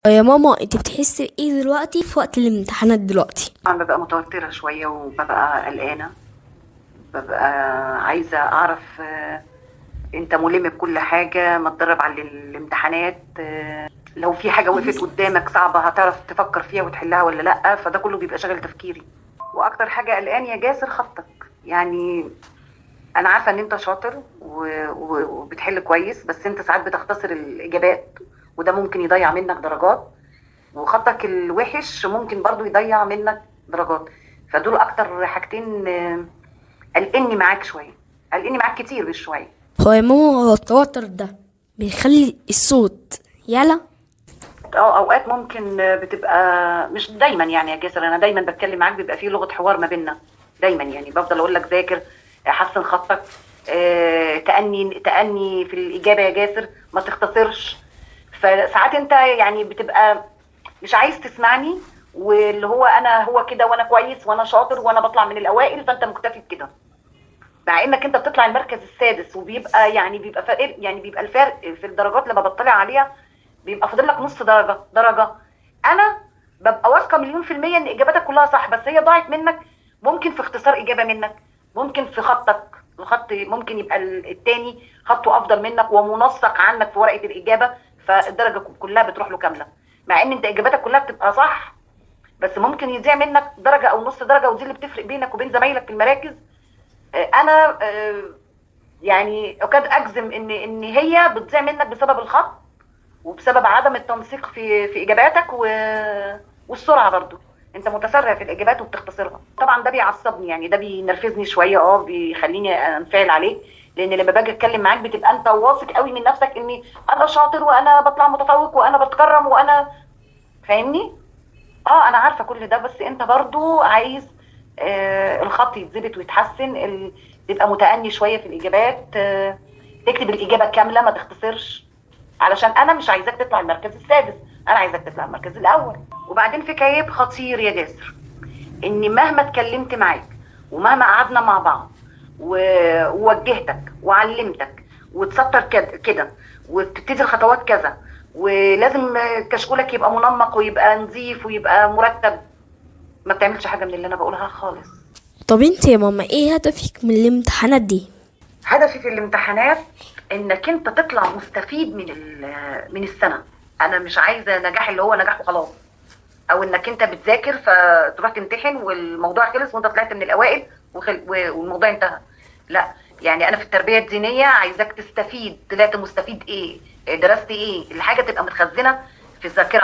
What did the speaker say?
يا ماما، انت بتحسي ايه دلوقتي في وقت الامتحانات دلوقتي؟ طبعا ببقى متوترة شوية وببقى قلقانة. ببقى عايزة أعرف أنت ملم بكل حاجة، متدرب على الامتحانات. لو في حاجة وقفت قدامك صعبة هتعرف تفكر فيها وتحلها ولا لأ، فده كله بيبقى شاغل تفكيري. وأكتر حاجة قلقاني يا جاسر خطك. يعني أنا عارفة إن أنت شاطر وبتحل كويس، بس أنت ساعات بتختصر الإجابات وده ممكن يضيع منك درجات، وخطك الوحش ممكن برضو يضيع منك درجات. فدول اكتر حاجتين قلقني معاك شويه، قلقني معاك كتير مش شويه. هو يا ماما، هو التوتر ده بيخلي الصوت يعلى؟ اه اوقات ممكن بتبقى مش دايما يعني يا جاسر، انا دايما بتكلم معاك بيبقى فيه لغه حوار ما بيننا دايما، يعني بفضل اقول لك ذاكر، حسن خطك، تأني في الاجابه يا جاسر، ما تختصرش. فساعات انت يعني بتبقى مش عايز تسمعني، واللي هو انا هو كده وانا كويس وانا شاطر وانا بطلع من الاوائل، فانت مكتفي بكده، مع انك انت بتطلع المركز السادس، وبيبقى يعني بيبقى فرق، يعني بيبقى الفرق في الدرجات لما بطلع عليها بيبقى فاضل لك نص درجه. انا ببقى واثقه مليون في الميه ان اجاباتك كلها صح، بس هي ضاعت منك. ممكن في اختصار اجابه منك، ممكن في خطك، الخط ممكن يبقى التاني خطه افضل منك ومنسق عنك في ورقه الاجابه، فالدرجه كلها بتروح له كامله، مع ان انت اجاباتك كلها بتبقى صح، بس ممكن يضيع منك درجه او نص درجه، ودي اللي بتفرق بينك وبين زمايلك في المراكز. انا يعني اكاد اجزم ان هي بتضيع منك بسبب الخط، وبسبب عدم التنسيق في اجاباتك والسرعه برضو. انت متسرع في الاجابات وبتختصرها، طبعا ده بيعصبني، يعني ده بينرفزني شويه، بيخليني انفعل عليك، لان لما باجي اتكلم معاك بتبقى انت واثق قوي من نفسك اني انا شاطر وانا بطلع متفوق وانا بتكرم وانا فاهمني. اه انا عارفه كل ده، بس انت برضو عايز الخط يتظبط ويتحسن، تبقى متأني شويه في الاجابات، تكتب الاجابه كامله ما تختصرش، علشان انا مش عايزاك تطلع المركز السادس، انا عايزاك تطلع المركز الاول. وبعدين في عيب خطير يا جاسر، اني مهما اتكلمت معاك ومهما قعدنا مع بعض ووجهتك وعلمتك وتسطر كده وتبتدي الخطوات كذا، ولازم كشكولك يبقى منمق ويبقى نظيف ويبقى مرتب، ما بتعملش حاجه من اللي انا بقولها خالص. طب انت يا ماما، ايه هدفك من الامتحانات دي؟ هدفي في الامتحانات انك انت تطلع مستفيد من السنه. انا مش عايزه نجاح اللي هو نجاح وخلاص، او انك انت بتذاكر فتروح تمتحن والموضوع خلص وانت طلعت من الاوائل والموضوع انتهى. لا، يعني انا في التربيه الدينيه عايزاك تستفيد، طلعت مستفيد ايه، درست ايه، الحاجه تبقى متخزنه في الذاكره.